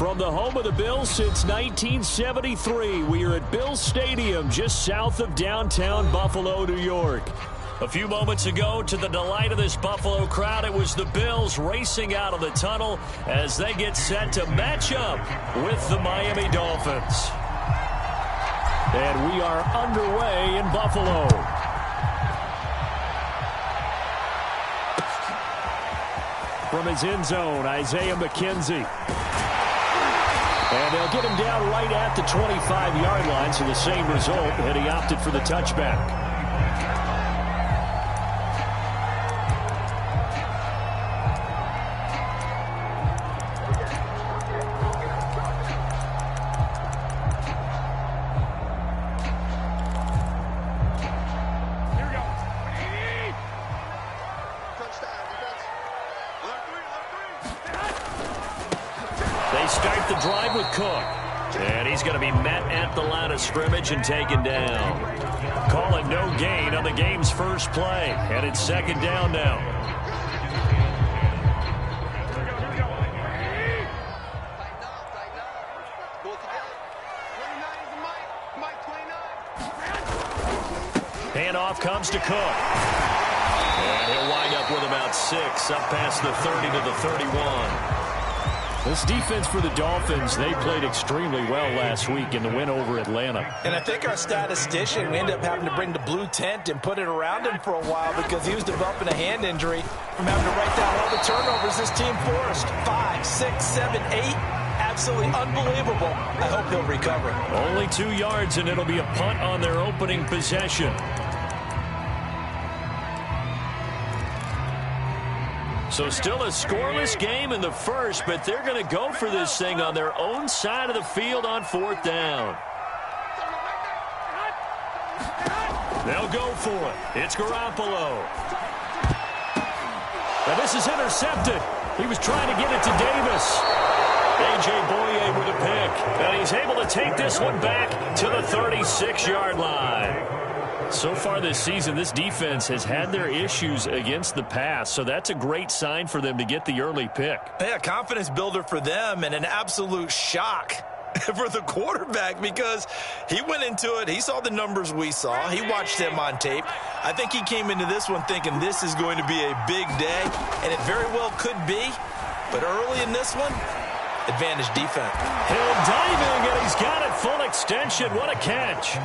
From the home of the Bills since 1973, we are at Bills Stadium just south of downtown Buffalo, New York. A few moments ago, to the delight of this Buffalo crowd, it was the Bills racing out of the tunnel as they get set to match up with the Miami Dolphins. And we are underway in Buffalo. From his end zone, Isaiah McKenzie. And they'll get him down right at the 25-yard line, so the same result, and he opted for the touchback. They start the drive with Cook. And he's going to be met at the line of scrimmage and taken down. Calling no gain on the game's first play. And it's second down now. Handoff comes to Cook. And he'll wind up with about 6 up past the 30 to the 31. This defense for the Dolphins, they played extremely well last week in the win over Atlanta. And I think our statistician, we ended up having to bring the blue tent and put it around him for a while because he was developing a hand injury from having to write down all the turnovers this team forced. 5, 6, 7, 8. Absolutely unbelievable. I hope he'll recover. Only 2 yards, and it'll be a punt on their opening possession. So still a scoreless game in the first, but they're going to go for this thing on their own side of the field on 4th down. They'll go for it. It's Garoppolo. And this is intercepted. He was trying to get it to Davis. A.J. Boye with a pick. And he's able to take this one back to the 36-yard line. So far this season, this defense has had their issues against the pass, so that's a great sign for them to get the early pick. Yeah, confidence builder for them and an absolute shock for the quarterback because he went into it. He saw the numbers we saw. He watched them on tape. I think he came into this one thinking this is going to be a big day, and it very well could be. But early in this one, advantage defense. Hill diving, and he's got it full extension. What a catch.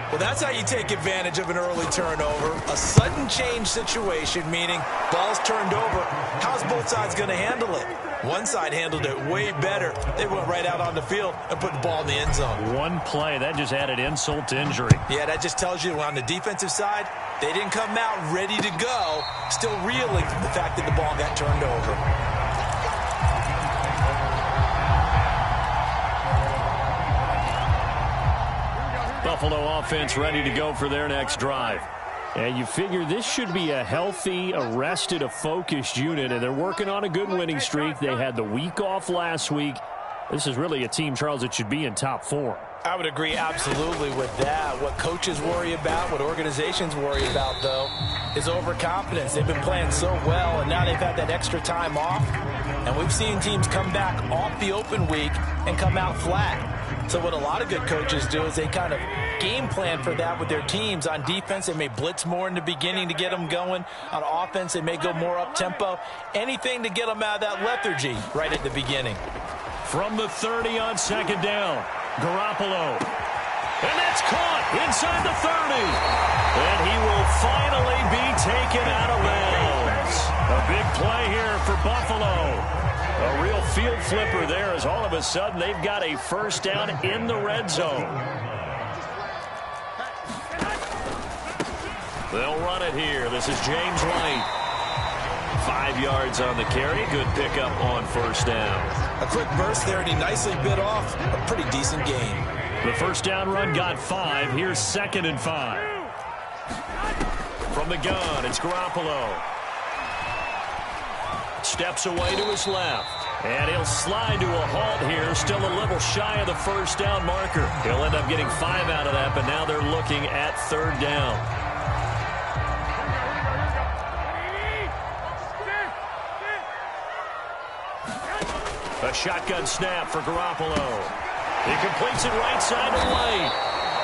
Well, that's how you take advantage of an early turnover. A sudden change situation, meaning ball's turned over. How's both sides going to handle it? One side handled it way better. They went right out on the field and put the ball in the end zone. One play, that just added insult to injury. Yeah, that just tells you on the defensive side, they didn't come out ready to go, still reeling from the fact that the ball got turned over. Buffalo offense ready to go for their next drive. And you figure this should be a healthy, arrested, a focused unit, and they're working on a good winning streak. They had the week off last week. This is really a team, Charles, that should be in top form. I would agree absolutely with that. What coaches worry about, what organizations worry about, though, is overconfidence. They've been playing so well, and now they've had that extra time off. And we've seen teams come back off the open week and come out flat. So what a lot of good coaches do is they kind of game plan for that with their teams. On defense, they may blitz more in the beginning to get them going. On offense, they may go more up-tempo. Anything to get them out of that lethargy right at the beginning. From the 30 on second down, Garoppolo. And that's caught inside the 30. And he will finally be taken out of bounds. A big play here for Buffalo. A real field flipper there as all of a sudden they've got a first down in the red zone. They'll run it here. This is James White. 5 yards on the carry. Good pickup on first down. A quick burst there, and he nicely bit off a pretty decent gain. The first down run got 5. Here's 2nd and 5. From the gun, it's Garoppolo. Steps away to his left. And he'll slide to a halt here. Still a little shy of the first down marker. He'll end up getting 5 out of that, but now they're looking at 3rd down. A shotgun snap for Garoppolo. He completes it right side of the lane.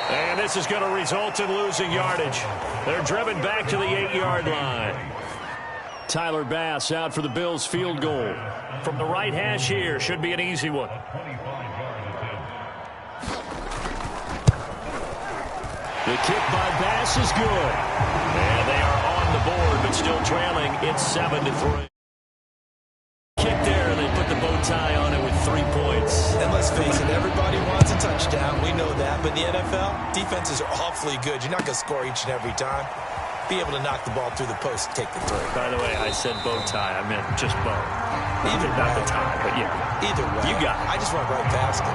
And this is going to result in losing yardage. They're driven back to the 8-yard line. Tyler Bass out for the Bills field goal. From the right hash here, should be an easy one. The kick by Bass is good. And they are on the board, but still trailing. It's 7-3. Kick there, and they put the bow tie on it with 3 points. And let's face it, everybody wants a touchdown. We know that. But in the NFL, defenses are awfully good. You're not going to score each and every time. Be able to knock the ball through the post and take the throw. By the way, I said bow tie. I meant just bow. Either way. Not the tie, but yeah. Either way. You got it. I just went right past it.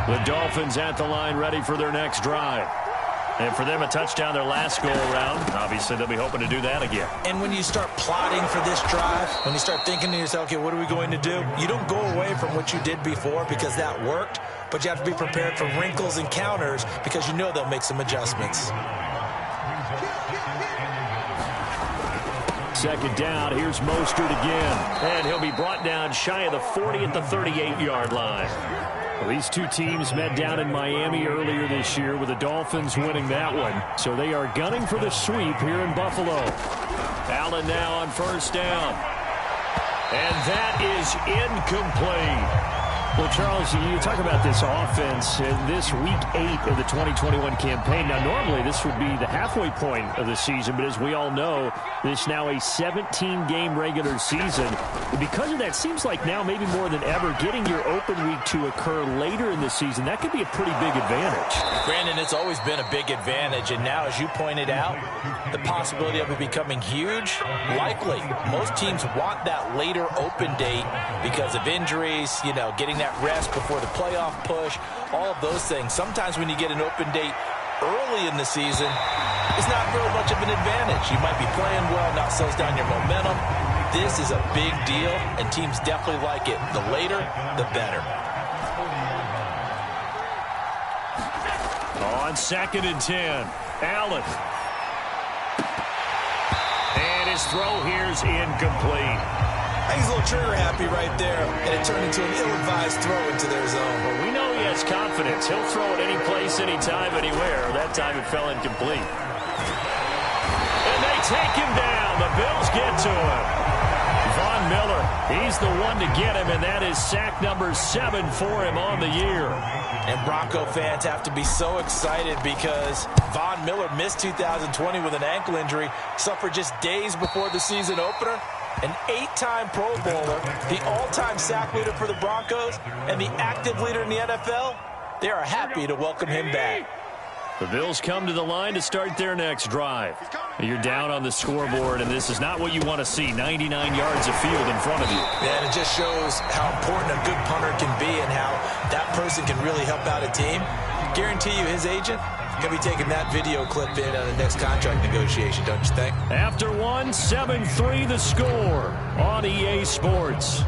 The Dolphins at the line, ready for their next drive. And for them, a touchdown their last go-around. Obviously, they'll be hoping to do that again. And when you start plotting for this drive, when you start thinking to yourself, okay, what are we going to do? You don't go away from what you did before because that worked, but you have to be prepared for wrinkles and counters because you know they'll make some adjustments. Second down, here's Mostert again. And he'll be brought down shy of the 40 at the 38-yard line. Well, these two teams met down in Miami earlier this year with the Dolphins winning that one. So they are gunning for the sweep here in Buffalo. Allen now on first down. And that is incomplete. Well, Charles, you talk about this offense in this week 8 of the 2021 campaign. Now, normally this would be the halfway point of the season, but as we all know, this now a 17-game regular season. Because of that, seems like now maybe more than ever, getting your open week to occur later in the season, that could be a pretty big advantage. Brandon, it's always been a big advantage, and now, as you pointed out, the possibility of it becoming huge, likely. Most teams want that later open date because of injuries, you know, getting that rest before the playoff push, all of those things. Sometimes when you get an open date early in the season, it's not really much of an advantage. You might be playing well, not slows down your momentum. This is a big deal, and teams definitely like it. The later, the better. On 2nd and 10, Allen. And his throw here's incomplete. He's a little trigger happy right there, and it turned into an ill-advised throw into their zone. Well, we know he has confidence. He'll throw it any place, anytime, anywhere. That time it fell incomplete. And they take him down. The Bills get to him. Von Miller, he's the one to get him, and that is sack number 7 for him on the year. And Bronco fans have to be so excited because Von Miller missed 2020 with an ankle injury, suffered just days before the season opener. An 8-time Pro Bowler, the all-time sack leader for the Broncos, and the active leader in the NFL. They are happy to welcome him back. The Bills come to the line to start their next drive. You're down on the scoreboard, and this is not what you want to see. 99 yards of field in front of you. Yeah, and it just shows how important a good punter can be and how that person can really help out a team. Guarantee you his agent going to be taking that video clip in on the next contract negotiation, don't you think? After 1, 7-3 the score on EA Sports.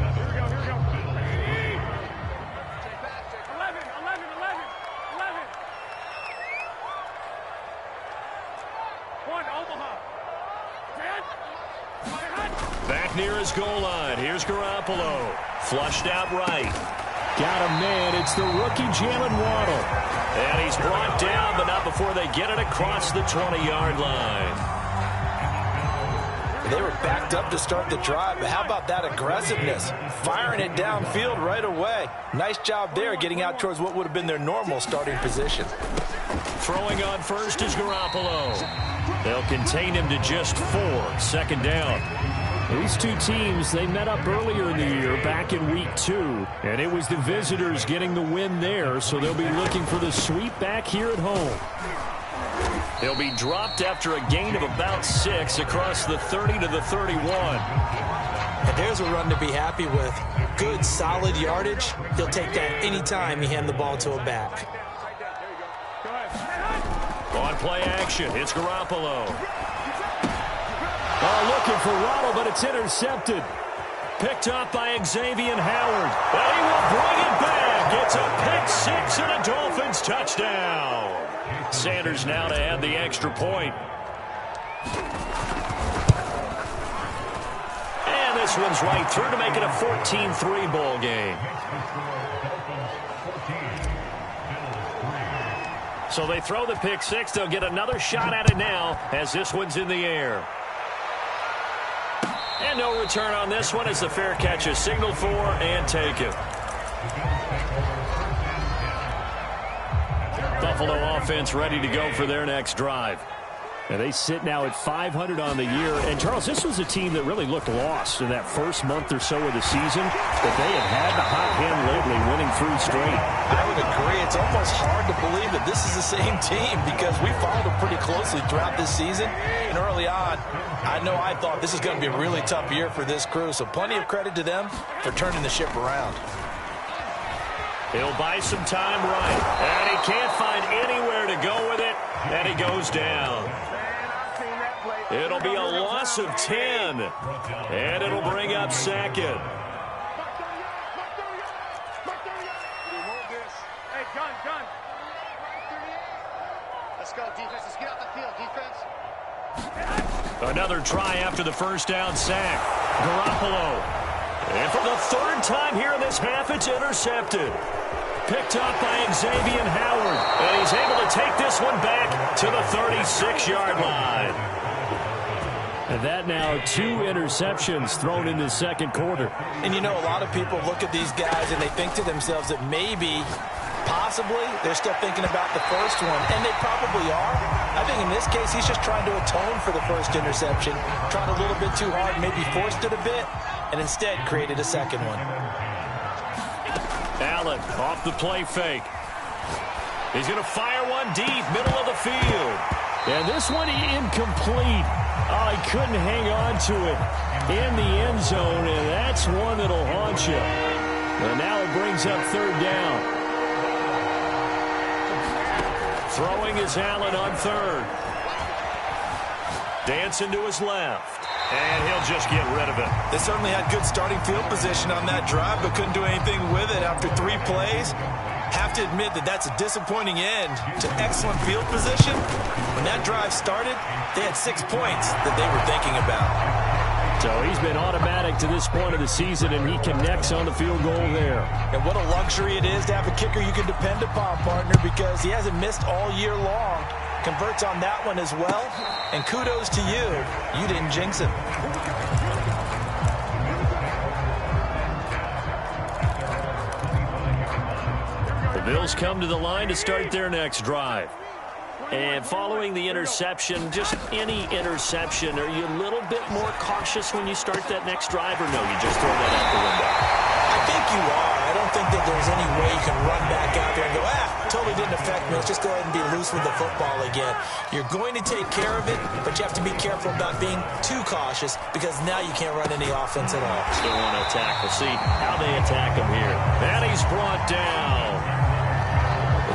Back near his goal line. Here's Garoppolo. Flushed out right. Got a man. It's the rookie Jalen Waddle. And he's brought down, but not before they get it across the 20-yard line. They were backed up to start the drive, but how about that aggressiveness? Firing it downfield right away. Nice job there getting out towards what would have been their normal starting position. Throwing on first is Garoppolo. They'll contain him to just 4. 2nd down. These two teams, they met up earlier in the year back in week 2, and it was the visitors getting the win there, so they'll be looking for the sweep back here at home. They'll be dropped after a gain of about 6 across the 30 to the 31. And there's a run to be happy with. Good, solid yardage. He'll take that anytime you hand the ball to him back. On play action, it's Garoppolo. Oh, looking for Waddle, but it's intercepted. Picked up by Xavier Howard. But he will bring it back. It's a pick six and a Dolphins touchdown. Sanders now to add the extra point. And this one's right through to make it a 14-3 ball game. So they throw the pick six. They'll get another shot at it now as this one's in the air. And no return on this one as the fair catch is signaled for and taken. Buffalo offense ready to go for their next drive. And they sit now at 500 on the year. And, Charles, this was a team that really looked lost in that first month or so of the season. But they have had the hot hand lately, winning 3 straight. I would agree. It's almost hard to believe that this is the same team because we followed them pretty closely throughout this season. And early on, I know I thought this is going to be a really tough year for this crew. So plenty of credit to them for turning the ship around. He'll buy some time right. And he can't find anywhere to go with it. And he goes down. It'll be a loss of 10. And it'll bring up second. Hey, gun. Let's go, defense. Let's get out the field, defense. Another try after the first down sack. Garoppolo. And for the third time here in this half, it's intercepted. Picked up by Xavier Howard. And he's able to take this one back to the 36-yard line. And that now 2 interceptions thrown in the second quarter. And, you know, a lot of people look at these guys and they think to themselves that maybe, possibly, they're still thinking about the first one. And they probably are. I think in this case, he's just trying to atone for the first interception. Tried a little bit too hard, maybe forced it a bit, and instead created a second one. Allen off the play fake. He's going to fire one deep, middle of the field. And this one incomplete. Oh, he couldn't hang on to it in the end zone, and that's one that'll haunt you. And now it brings up third down. Throwing is Allen on third. Dancing to his left. And he'll just get rid of it. They certainly had good starting field position on that drive, but couldn't do anything with it after 3 plays. Have to admit that that's a disappointing end to excellent field position. When that drive started, they had 6 points that they were thinking about. So he's been automatic to this point of the season, and he connects on the field goal there. And what a luxury it is to have a kicker you can depend upon, partner, because he hasn't missed all year long. Converts on that one as well. And kudos to you. You didn't jinx him. The Bills come to the line to start their next drive. And following the interception, just any interception, are you a little bit more cautious when you start that next drive, or no, you just throw that out the window? I think you are. I don't think that there's any way you can run back out there and go, totally didn't affect me. Let's just go ahead and be loose with the football again. You're going to take care of it, but you have to be careful about being too cautious because now you can't run any offense at all. Still want to attack. We'll see how they attack him here. And he's brought down.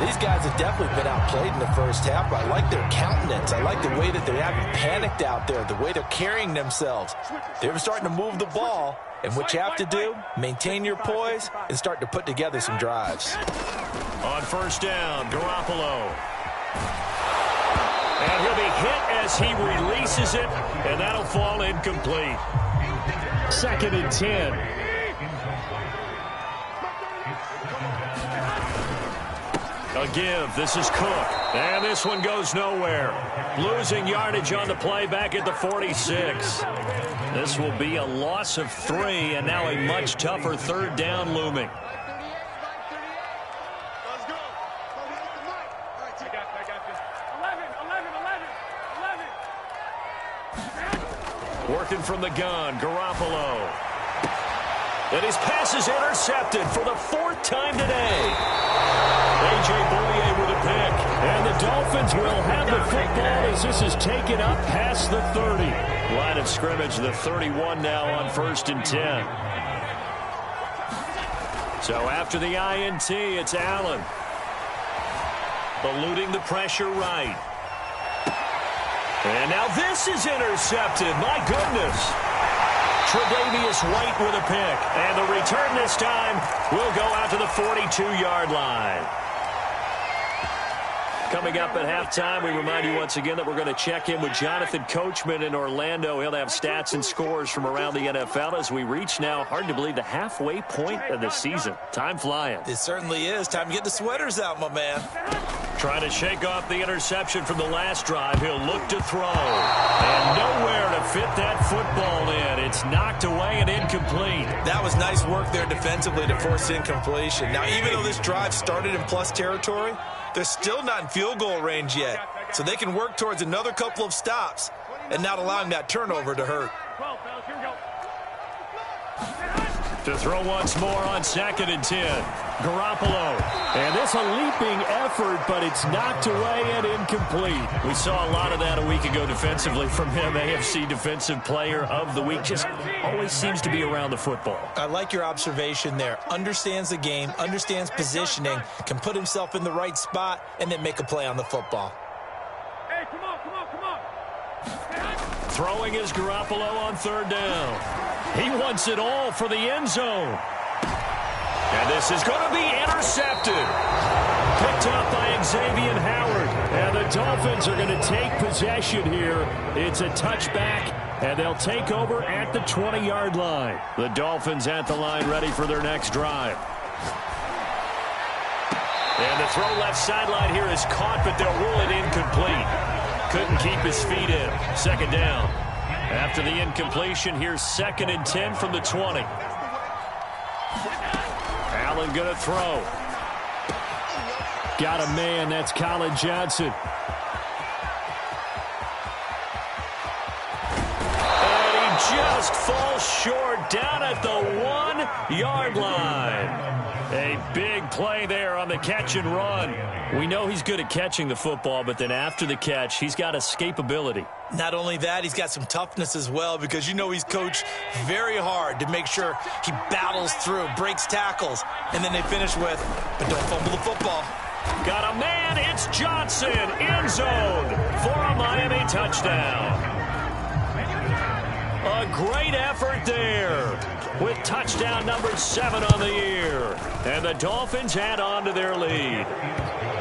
These guys have definitely been outplayed in the first half. I like their countenance. I like the way that they haven't panicked out there, the way they're carrying themselves. They were starting to move the ball, and what you have to do, maintain your poise and start to put together some drives. On first down, Garoppolo. And he'll be hit as he releases it, and that'll fall incomplete. 2nd and 10. A give. This is Cook. And this one goes nowhere. Losing yardage on the play back at the 46. This will be a loss of 3, and now a much tougher third down looming. Let's go. I got this. 11. Working from the gun, Garoppolo. And his pass is intercepted for the 4th time today. A.J. Bouye with a pick. And the Dolphins will have the football as this is taken up past the 30. Line of scrimmage, the 31 now on 1st and 10. So after the INT, it's Allen. Eluding the pressure right. And now this is intercepted. My goodness. Tre'Davious White with a pick. And the return this time will go out to the 42-yard line. Coming up at halftime, we remind you once again that we're going to check in with Jonathan Coachman in Orlando. He'll have stats and scores from around the NFL as we reach now, hard to believe, the halfway point of the season. Time flying. It certainly is. Time to get the sweaters out, my man. Trying to shake off the interception from the last drive. He'll look to throw. And nowhere to fit that football in. It's knocked away and incomplete. That was nice work there defensively to force incompletion. Now, even though this drive started in plus territory, they're still not in field goal range yet. So they can work towards another couple of stops and not allowing that turnover to hurt. To throw once more on 2nd and 10. Garoppolo. And this a leaping effort, but it's knocked away and incomplete. We saw a lot of that a week ago defensively from him. AFC Defensive Player of the Week. Just always seems to be around the football. I like your observation there. Understands the game, understands positioning, can put himself in the right spot, and then make a play on the football. Hey, come on. Throwing is Garoppolo on 3rd down. He wants it all for the end zone. And this is going to be intercepted. Picked up by Xavier Howard. And the Dolphins are going to take possession here. It's a touchback, and they'll take over at the 20-yard line. The Dolphins at the line ready for their next drive. And the throw left sideline here is caught, but they'll rule it incomplete. Couldn't keep his feet in. 2nd down. After the incompletion, here's 2nd and 10 from the 20. Allen going to throw. Got a man. That's Colin Johnson. And he just falls short down at the 1-yard line. A big play there on the catch and run. We know he's good at catching the football, but then after the catch, he's got escapability. Not only that, he's got some toughness as well, because you know he's coached very hard to make sure he battles through, breaks tackles, and then they finish with, but don't fumble the football. Got a man, it's Johnson, end zone for a Miami touchdown. A great effort there with touchdown number 7 on the year. And the Dolphins add on to their lead.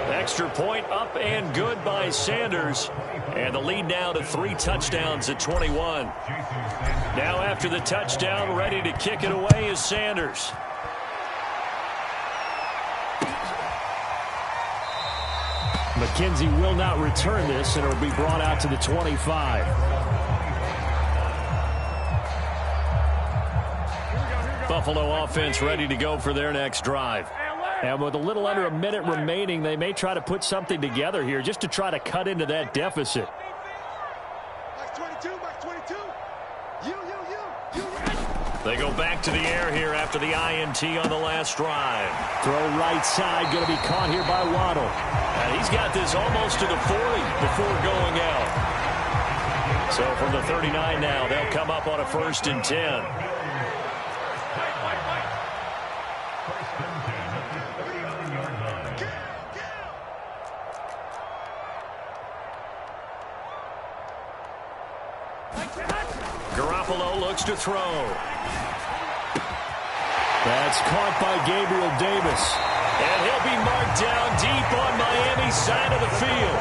Extra point up and good by Sanders. And the lead now to 3 touchdowns at 21. Now after the touchdown, ready to kick it away is Sanders. McKenzie will not return this, and it will be brought out to the 25. Buffalo offense ready to go for their next drive. And with a little under a minute remaining, they may try to put something together here just to try to cut into that deficit. They go back to the air here after the INT on the last drive. Throw right side, going to be caught here by Waddle. And he's got this almost to the 40 before going out. So from the 39 now, they'll come up on a 1st and 10. Garoppolo looks to throw. That's caught by Gabriel Davis. And he'll be marked down deep on Miami's side of the field.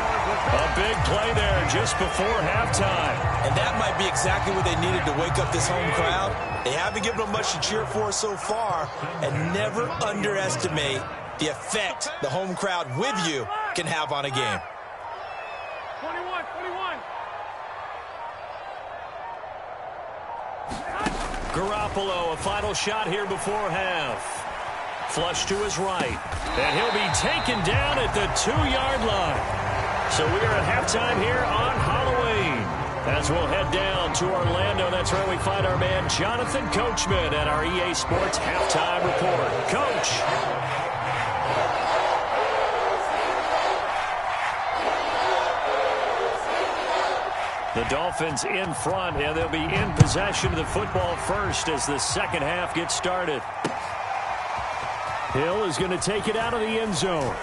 A big play there just before halftime. And that might be exactly what they needed to wake up this home crowd. They haven't given them much to cheer for so far. And never underestimate the effect the home crowd with you can have on a game. 21. Garoppolo, a final shot here before half. Flush to his right. And he'll be taken down at the 2-yard line. So we are at halftime here on Halloween. As we'll head down to Orlando, that's where we find our man Jonathan Coachman at our EA Sports Halftime Report. Coach. The Dolphins in front, and they'll be in possession of the football first as the second half gets started. Hill is going to take it out of the end zone.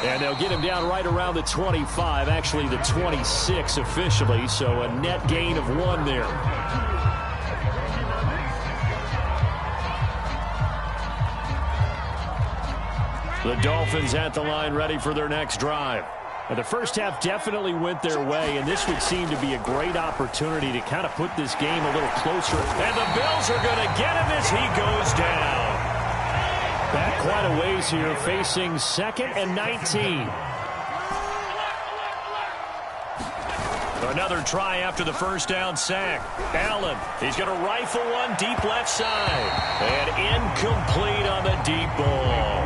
And they'll get him down right around the 25, actually the 26 officially, so a net gain of 1 there. The Dolphins at the line ready for their next drive. And the first half definitely went their way, and this would seem to be a great opportunity to kind of put this game a little closer. And the Bills are going to get him as he goes down. Back quite a ways here, facing 2nd and 19. Another try after the first down sack. Allen, he's going to rifle one deep left side. And incomplete on the deep ball.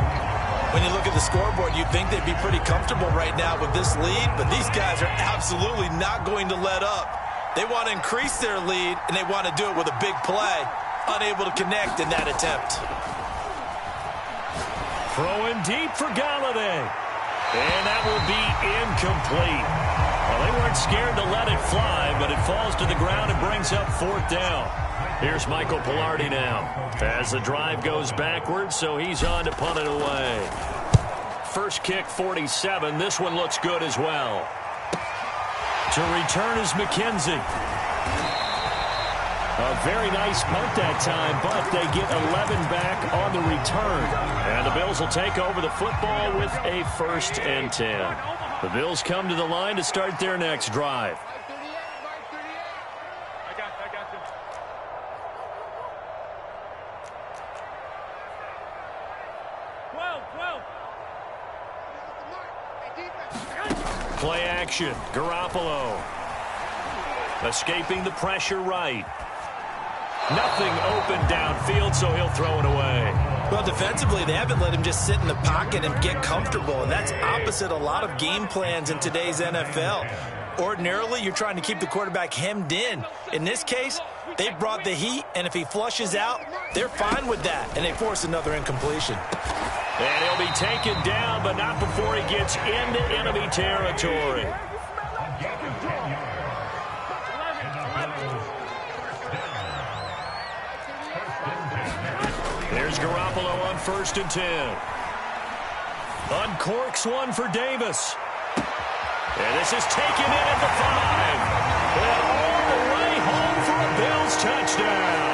When you look at the scoreboard, you'd think they'd be pretty comfortable right now with this lead, but these guys are absolutely not going to let up. They want to increase their lead, and they want to do it with a big play. Unable to connect in that attempt. Throwing deep for Galladay. And that will be incomplete. Well, they weren't scared to let it fly, but it falls to the ground and brings up 4th down. Here's Michael Pilardi now as the drive goes backwards, so he's on to punt it away. First kick, 47. This one looks good as well. To return is McKenzie. A very nice punt that time, but they get 11 back on the return. And the Bills will take over the football with a 1st and 10. The Bills come to the line to start their next drive. Play action. Garoppolo. Escaping the pressure right. Nothing open downfield, so he'll throw it away. Well, defensively, they haven't let him just sit in the pocket and get comfortable, and that's opposite a lot of game plans in today's NFL. Ordinarily, you're trying to keep the quarterback hemmed in. In this case, they brought the heat, and if he flushes out, they're fine with that, and they force another incompletion. And he'll be taken down, but not before he gets into enemy territory. Here's Garoppolo on 1st and 10. Uncorks one for Davis. And this is taken in at the 5. And all the way home for a Bills touchdown.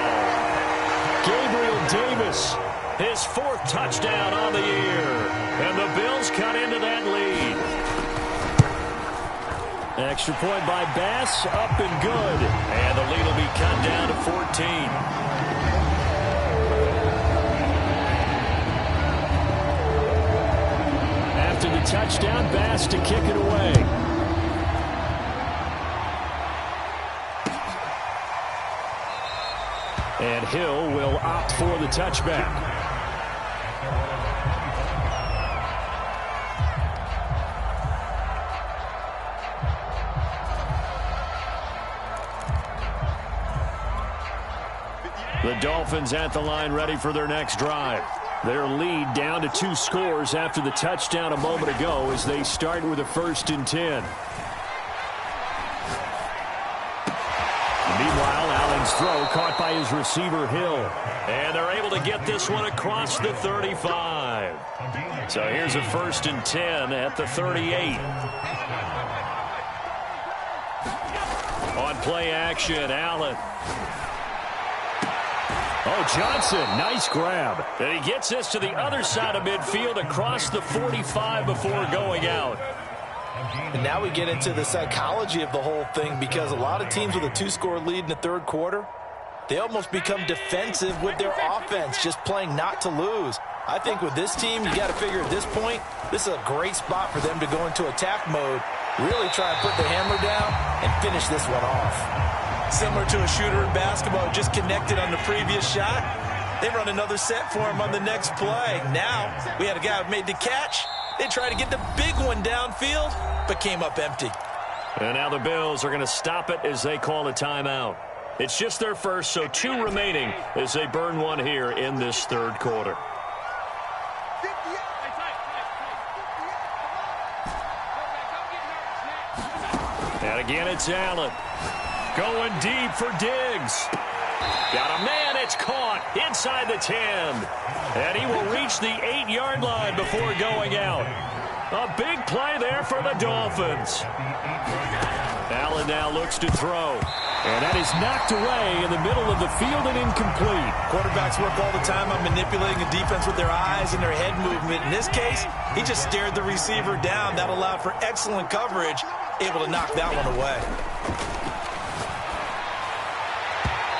Gabriel Davis, his 4th touchdown on the year. And the Bills cut into that lead. Extra point by Bass, up and good. And the lead will be cut down to 14. After the touchdown, Bass to kick it away. And Hill will opt for the touchback. The Dolphins at the line ready for their next drive. Their lead down to 2 scores after the touchdown a moment ago as they start with a 1st and 10. Meanwhile, Allen's throw caught by his receiver, Hill. And they're able to get this one across the 35. So here's a 1st and 10 at the 38. On play action, Allen. Oh, Johnson, nice grab. And he gets this to the other side of midfield across the 45 before going out. And now we get into the psychology of the whole thing, because a lot of teams with a 2-score lead in the 3rd quarter, they almost become defensive with their offense, just playing not to lose. I think with this team, you got to figure at this point, this is a great spot for them to go into attack mode, really try and put the hammer down and finish this one off. Similar to a shooter in basketball, just connected on the previous shot. They run another set for him on the next play. Now, we had a guy who made the catch. They tried to get the big one downfield, but came up empty. And now the Bills are going to stop it as they call a timeout. It's just their first, so 2 remaining as they burn one here in this 3rd quarter. And again, it's Allen. Going deep for Diggs. Got a man, it's caught inside the 10. And he will reach the 8-yard line before going out. A big play there for the Dolphins. Allen now looks to throw. And that is knocked away in the middle of the field and incomplete. Quarterbacks work all the time on manipulating the defense with their eyes and their head movement. In this case, he just stared the receiver down. That allowed for excellent coverage, able to knock that one away.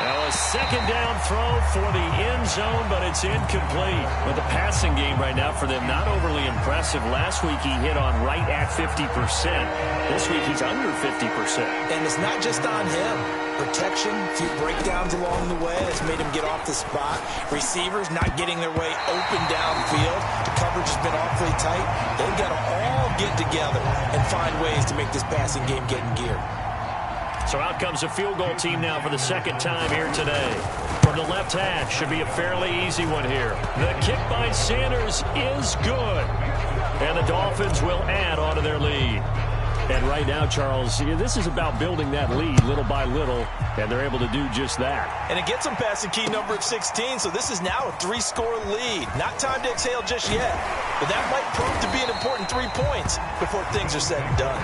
Now a second down throw for the end zone, but it's incomplete. But the passing game right now for them, not overly impressive. Last week he hit on right at 50%. This week he's under 50%. And it's not just on him. Protection, a few breakdowns along the way that's made him get off the spot. Receivers not getting their way open downfield. The coverage has been awfully tight. They've got to all get together and find ways to make this passing game get in gear. So out comes a field goal team now for the second time here today. From the left hash, should be a fairly easy one here. The kick by Sanders is good. And the Dolphins will add on to their lead. And right now, Charles, this is about building that lead little by little, and they're able to do just that. And it gets them past the key number of 16, so this is now a 3-score lead. Not time to exhale just yet, but that might prove to be an important 3 points before things are said and done.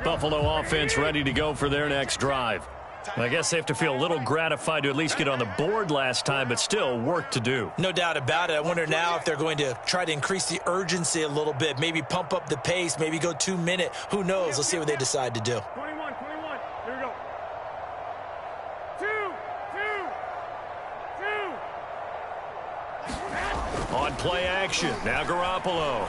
Buffalo offense ready to go for their next drive. I guess they have to feel a little gratified to at least get on the board last time, but still work to do. No doubt about it. I wonder now if they're going to try to increase the urgency a little bit, maybe pump up the pace, maybe go 2-minute. Who knows? Let's see what they decide to do. 21. Here we go. Two. On play action, now Garoppolo.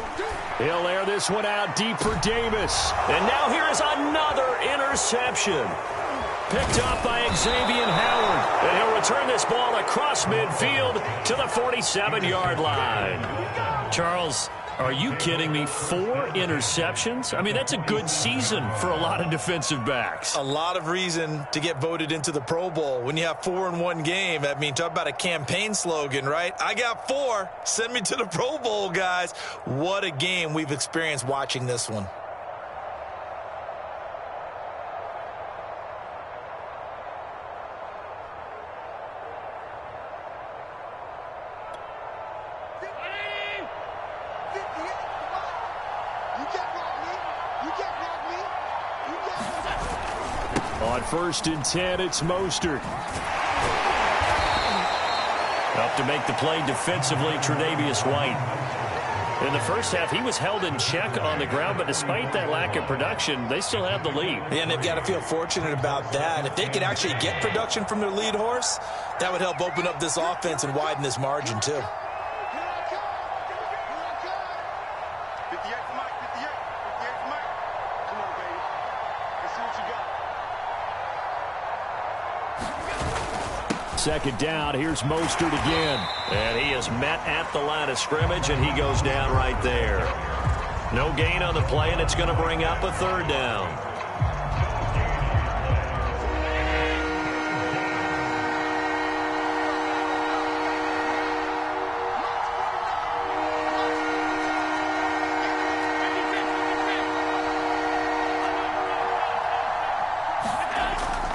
He'll air this one out deep for Davis. And now here is another interception. Picked up by Xavier Howard. And he'll return this ball across midfield to the 47-yard line. Charles, are you kidding me? 4 interceptions? I mean, that's a good season for a lot of defensive backs. A lot of reason to get voted into the Pro Bowl. When you have 4 in one game, I mean, talk about a campaign slogan, right? I got 4. Send me to the Pro Bowl, guys. What a game we've experienced watching this one. On 1st and 10, it's Mostert. Up to make the play defensively, Tre'Davious White. In the first half, he was held in check on the ground, but despite that lack of production, they still have the lead. And they've got to feel fortunate about that. If they could actually get production from their lead horse, that would help open up this offense and widen this margin, too. Second down, here's Mostert again. And he is met at the line of scrimmage, and he goes down right there. No gain on the play, and it's going to bring up a 3rd down.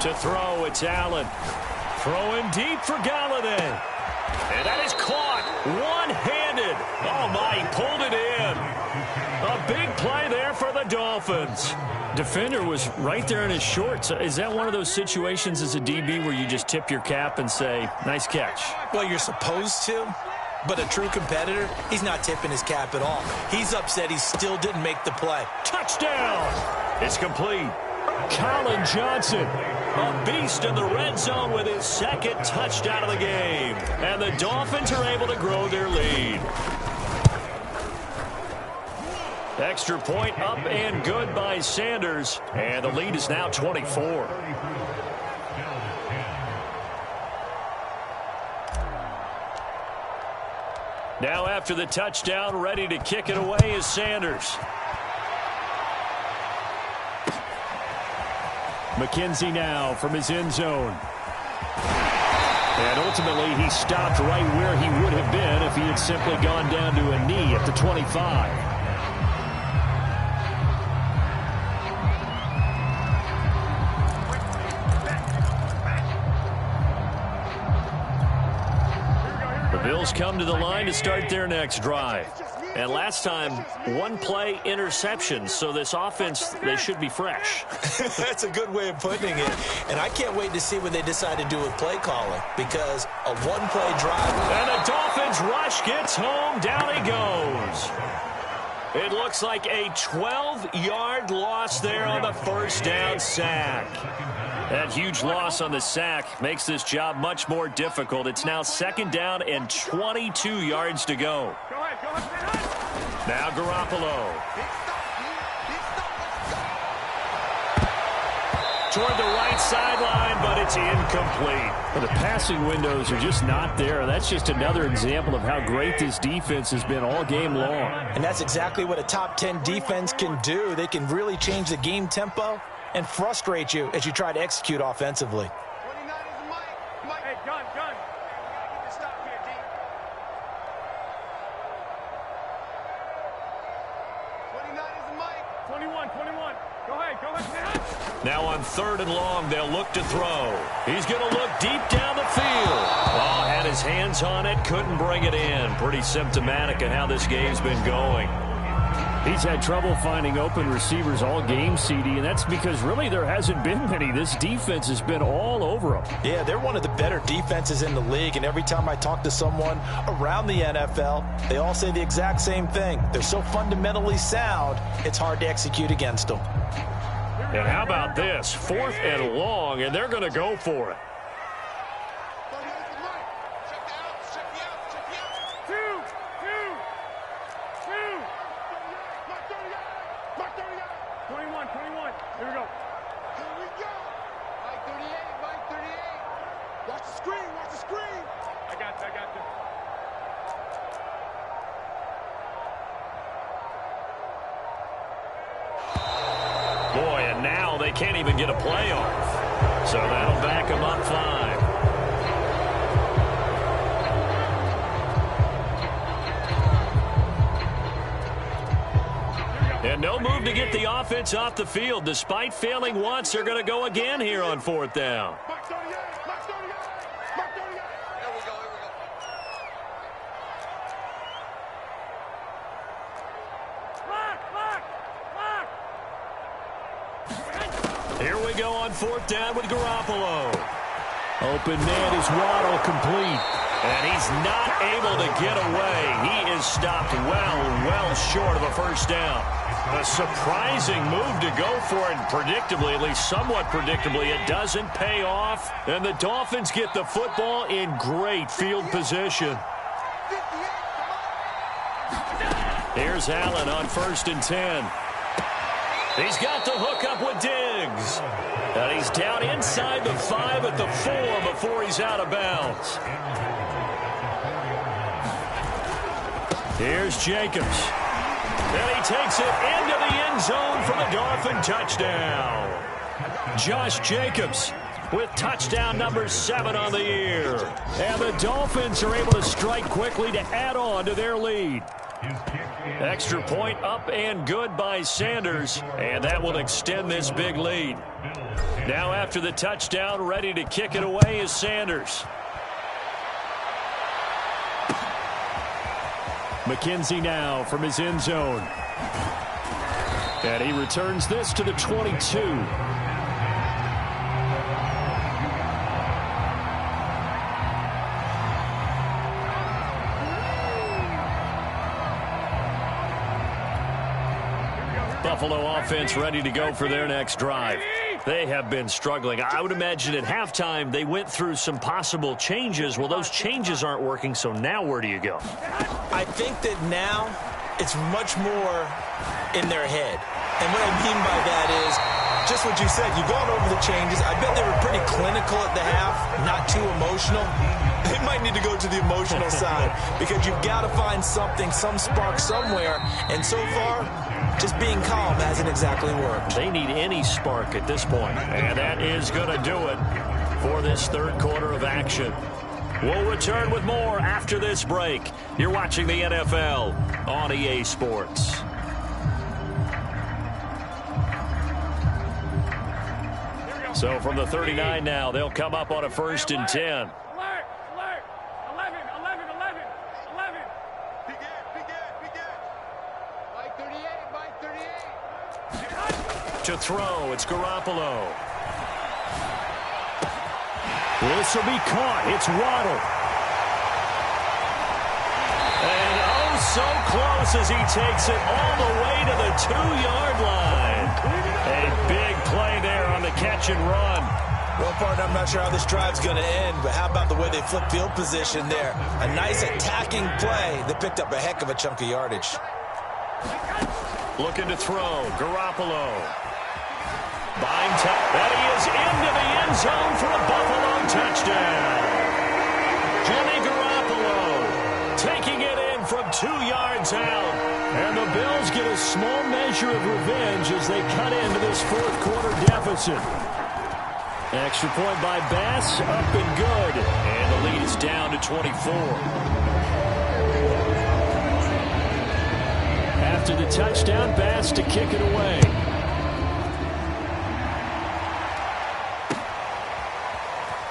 To throw, it's Allen. Throwing deep for Galladay. And that is caught one-handed. Oh, my, he pulled it in. A big play there for the Dolphins. Defender was right there in his shorts. Is that one of those situations as a DB where you just tip your cap and say, nice catch? Well, you're supposed to, but a true competitor, he's not tipping his cap at all. He's upset he still didn't make the play. Touchdown! It's complete. Colin Johnson, a beast in the red zone with his second touchdown of the game. And the Dolphins are able to grow their lead. Extra point up and good by Sanders. And the lead is now 24. Now after the touchdown, ready to kick it away is Sanders. McKenzie now from his end zone. And ultimately, he stopped right where he would have been if he had simply gone down to a knee at the 25. The Bills come to the line to start their next drive. And last time, one play interception. So this offense, they should be fresh. That's a good way of putting it. And I can't wait to see what they decide to do with play calling, because a one-play drive. And the Dolphins rush gets home. Down he goes. It looks like a 12-yard loss there on the first down sack. That huge loss on the sack makes this job much more difficult. It's now second down and 22 yards to go. Now Garoppolo. Toward the right sideline, but it's incomplete. Well, the passing windows are just not there. That's just another example of how great this defense has been all game long. And that's exactly what a top 10 defense can do. They can really change the game tempo and frustrate you as you try to execute offensively. 29 is the Mike. Hey, gun. Get the stop here, D. 29 is the Mike. 21. Go ahead. Now on third and long, they'll look to throw. He's going to look deep down the field. Oh, had his hands on it, couldn't bring it in. Pretty symptomatic of how this game's been going. He's had trouble finding open receivers all game, CD, and that's because really there hasn't been many. This defense has been all over them. Yeah, they're one of the better defenses in the league, and every time I talk to someone around the NFL, they all say the exact same thing. They're so fundamentally sound, it's hard to execute against them. And how about this? Fourth and long, and they're going to go for it. 30 is the Mike. Check the outs. Check the outs. Check the outs. Two. Mark 30 out. 21. Here we go. Here we go. Mike 38. Watch the screen. I got you. Boy, and now they can't even get a play off. So that'll back them up 5. And no move to get the offense off the field. Despite failing once, they're going to go again here on fourth down. Mark 38. Mark 38. Mark 38. Here we go. Here we go on fourth down with Garoppolo. Open man is Waddle, complete. And he's not able to get away. He is stopped well short of a first down. A surprising move to go for it, predictably, at least somewhat predictably. It doesn't pay off, and the Dolphins get the football in great field position. Here's Allen on 1st and 10. He's got the hookup with Diggs. And he's down inside the 5 at the 4 before he's out of bounds. Here's Jacobs. And he takes it into the end zone for the Dolphin touchdown. Josh Jacobs with touchdown number 7 on the year. And the Dolphins are able to strike quickly to add on to their lead. Extra point up and good by Sanders, and that will extend this big lead. Now after the touchdown, ready to kick it away is Sanders. McKenzie now from his end zone. And he returns this to the 22. Buffalo offense ready to go for their next drive. They have been struggling. I would imagine at halftime they went through some possible changes. Well, those changes aren't working, so now where do you go? I think that now it's much more in their head. And what I mean by that is just what you said. You've gone over the changes. I bet they were pretty clinical at the half, not too emotional. They might need to go to the emotional side because you've got to find something, some spark somewhere. And so far, just being calm hasn't exactly worked. They need any spark at this point, and that is going to do it for this third quarter of action. We'll return with more after this break. You're watching the NFL on EA Sports. So from the 39 now, they'll come up on a 1st and 10. Alert! 11. Mike 38. To throw, it's Garoppolo. This will be caught. It's Waddle. And oh, so close as he takes it all the way to the 2-yard line. A big play there on the catch and run. Well, partner, I'm not sure how this drive's going to end, but how about the way they flip field position there? A nice attacking play that picked up a heck of a chunk of yardage. Looking to throw, Garoppolo. Buying time, and he is into the end zone for a Buffalo touchdown. Jimmy Garoppolo taking it in from 2 yards out. And the Bills get a small measure of revenge as they cut into this fourth quarter deficit. Extra point by Bass, up and good. And the lead is down to 24. After the touchdown, Bass to kick it away.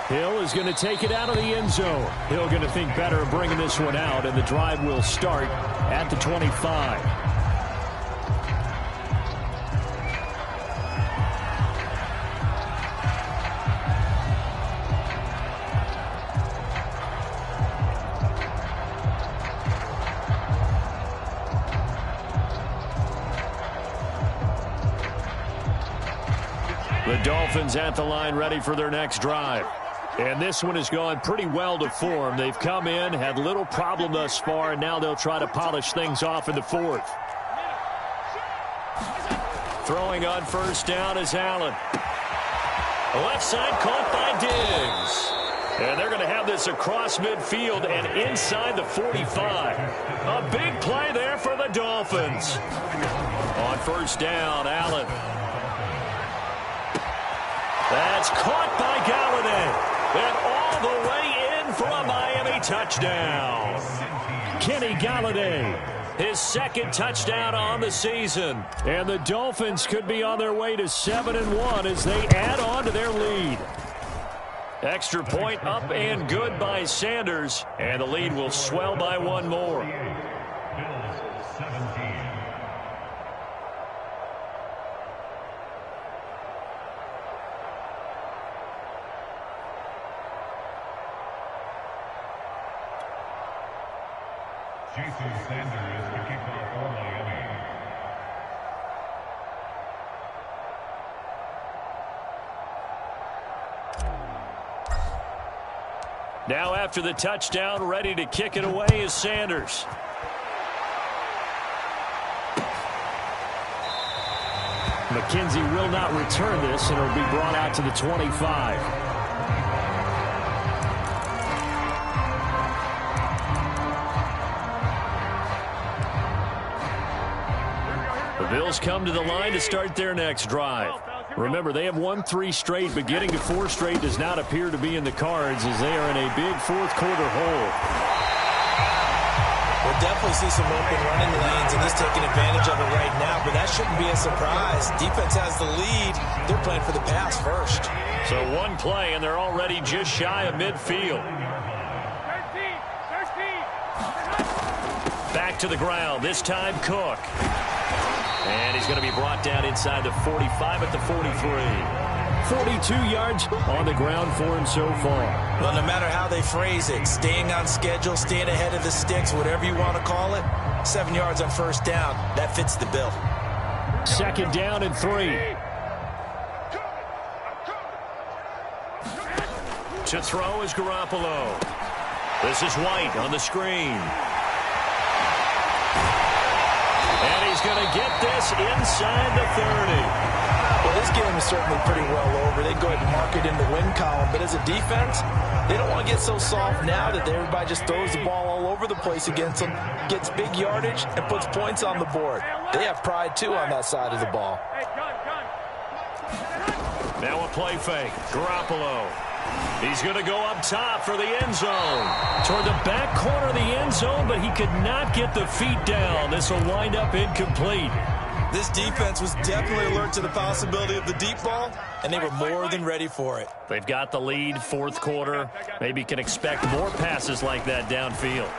Hill is going to take it out of the end zone. Hill going to think better of bringing this one out, and the drive will start at the 25. The Dolphins at the line ready for their next drive. And this one has gone pretty well to form. They've come in, had little problem thus far, and now they'll try to polish things off in the fourth. Throwing on 1st down is Allen. Left side caught by Diggs. And they're going to have this across midfield and inside the 45. A big play there for the Dolphins. On 1st down, Allen. That's caught by Galladay. And all the way in for a Miami touchdown. Kenny Galladay, his 2nd touchdown on the season. And the Dolphins could be on their way to 7-1 as they add on to their lead. Extra point up and good by Sanders. And the lead will swell by 1 more. Sanders, the kickoff for Miami. Now after the touchdown, ready to kick it away is Sanders. McKenzie will not return this, and it'll be brought out to the 25. Bills come to the line to start their next drive. Remember, they have won 3 straight, but getting to 4 straight does not appear to be in the cards as they are in a big fourth quarter hole. We'll definitely see some open running lanes, and he's taking advantage of it right now, but that shouldn't be a surprise. Defense has the lead. They're playing for the pass first. So 1 play, and they're already just shy of midfield. 13. Back to the ground, this time Cook. And he's going to be brought down inside the 45 at the 43. 42 yards on the ground for him so far. Well, no matter how they phrase it, staying on schedule, staying ahead of the sticks, whatever you want to call it, 7 yards on first down, that fits the bill. Second down and 3. To throw is Garoppolo. This is White on the screen. And he's going to get this inside the 30. Well, this game is certainly pretty well over. They go ahead and mark it in the win column. But as a defense, they don't want to get so soft now that everybody just throws the ball all over the place against them, gets big yardage, and puts points on the board. They have pride, too, on that side of the ball. Now a play fake. Garoppolo. He's going to go up top for the end zone. Toward the back corner of the end zone, but he could not get the feet down. This will wind up incomplete. This defense was definitely alert to the possibility of the deep ball, and they were more than ready for it. They've got the lead, fourth quarter. Maybe can expect more passes like that downfield.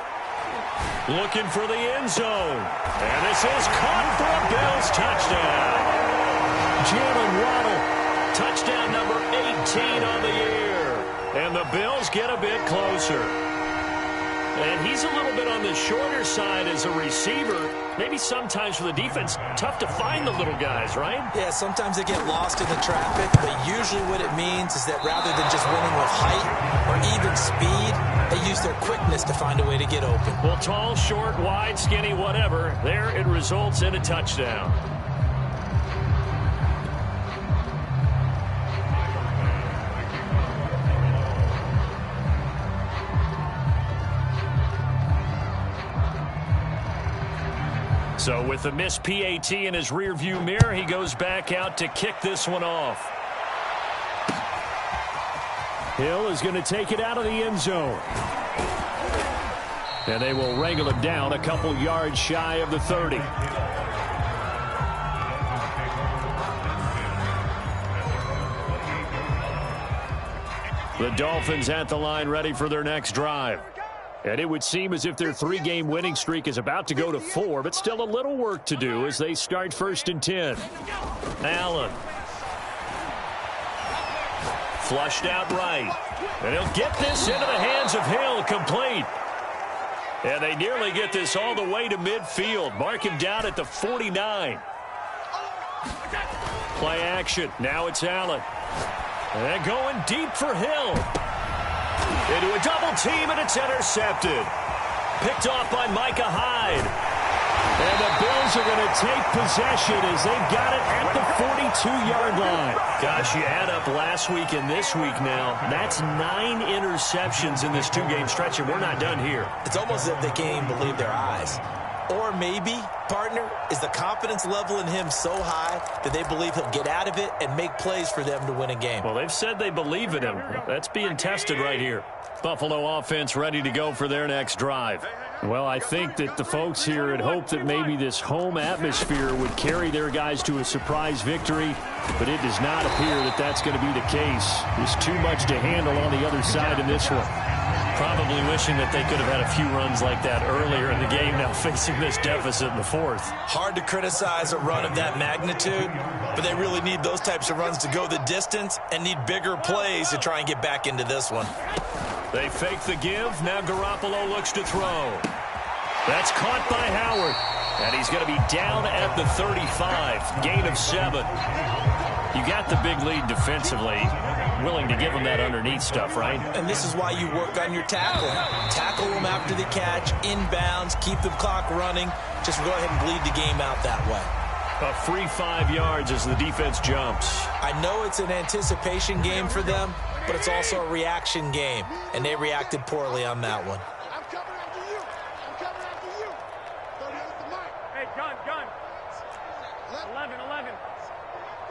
Looking for the end zone. And this is caught for a Bills touchdown. Jalen Waddle, touchdown number 18 on the year. And the Bills get a bit closer. And he's a little bit on the shorter side as a receiver. Maybe sometimes for the defense, tough to find the little guys, right? Yeah, sometimes they get lost in the traffic, but usually what it means is that rather than just winning with height or even speed, they use their quickness to find a way to get open. Well, tall, short, wide, skinny, whatever, there it results in a touchdown. So with the missed PAT in his rearview mirror, he goes back out to kick this one off. Hill is going to take it out of the end zone. And they will wrangle him down a couple yards shy of the 30. The Dolphins at the line ready for their next drive. And it would seem as if their three-game winning streak is about to go to 4, but still a little work to do as they start 1st and 10. Allen. Flushed out right. And he'll get this into the hands of Hill, complete. And they nearly get this all the way to midfield. Mark him down at the 49. Play action. Now it's Allen. And going deep for Hill. Into a double team, and it's intercepted. Picked off by Micah Hyde. And the Bills are going to take possession as they've got it at the 42-yard line. Gosh, you add up last week and this week now. That's 9 interceptions in this two-game stretch, and we're not done here. It's almost as if they can't even believe their eyes. Or maybe, partner, is the confidence level in him so high that they believe he'll get out of it and make plays for them to win a game. Well, they've said they believe in him. That's being tested right here. Buffalo offense ready to go for their next drive. Well, I think that the folks here had hoped that maybe this home atmosphere would carry their guys to a surprise victory, but it does not appear that that's going to be the case. There's too much to handle on the other side in this one. Probably wishing that they could have had a few runs like that earlier in the game, now facing this deficit in the 4th. Hard to criticize a run of that magnitude, but they really need those types of runs to go the distance and need bigger plays to try and get back into this one. They fake the give. Now Garoppolo looks to throw. That's caught by Howard. And he's going to be down at the 35. Gain of 7. You got the big lead defensively. Willing to give them that underneath stuff, right? And this is why you work on your tackling. Tackle them after the catch, inbounds, keep the clock running. Just go ahead and bleed the game out that way. A free 5 yards as the defense jumps. I know it's an anticipation game for them, but it's also a reaction game, and they reacted poorly on that one. I'm coming after you. I'm coming after you. 30 at the mic. Hey, gun. 11.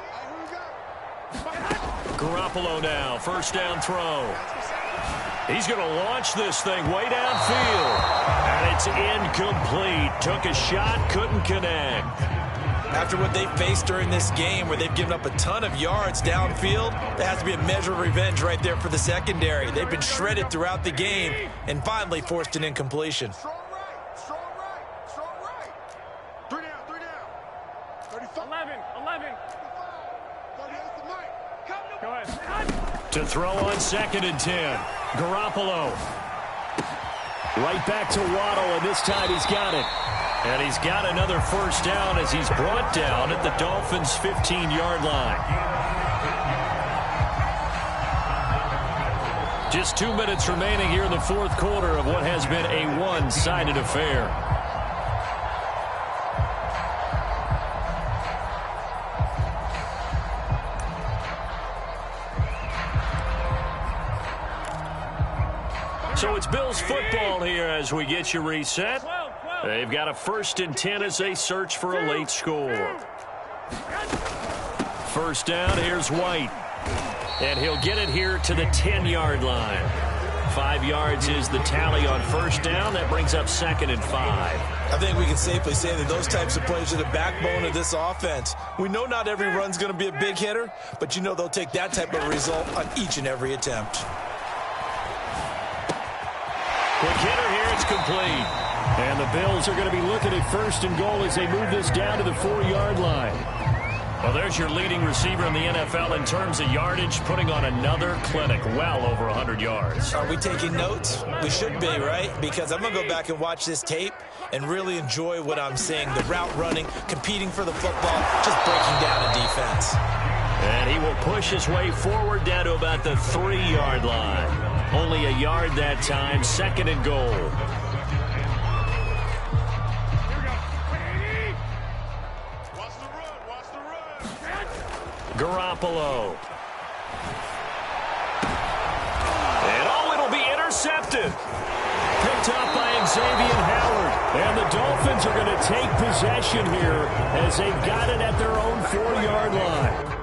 Hey, who you got? Garoppolo now, first down throw. He's going to launch this thing way downfield. And it's incomplete. Took a shot, couldn't connect. After what they've faced during this game where they've given up a ton of yards downfield, there has to be a measure of revenge right there for the secondary. They've been shredded throughout the game and finally forced an incompletion. Strong right. 3 down. To throw on 2nd and 10. Garoppolo. Right back to Waddle, and this time he's got it. And he's got another first down as he's brought down at the Dolphins' 15-yard line. Just 2 minutes remaining here in the fourth quarter of what has been a one-sided affair. So it's Bills football here as we get you reset. They've got a 1st and 10 as they search for a late score. First down, here's White. And he'll get it here to the 10-yard line. 5 yards is the tally on first down. That brings up 2nd and 5. I think we can safely say that those types of plays are the backbone of this offense. We know not every run's going to be a big hitter, but you know they'll take that type of result on each and every attempt. Quick hitter here, it's complete. And the Bills are going to be looking at 1st and goal as they move this down to the 4-yard line. Well, there's your leading receiver in the NFL in terms of yardage, putting on another clinic, well over 100 yards. Are we taking notes? We should be, right? Because I'm going to go back and watch this tape and really enjoy what I'm seeing. The route running, competing for the football, just breaking down a defense. And he will push his way forward down to about the 3-yard line. Only a yard that time, 2nd and goal. Watch the run, watch the run. Garoppolo. And it'll be intercepted. Picked up by Xavier Howard. And the Dolphins are going to take possession here as they've got it at their own 4-yard line.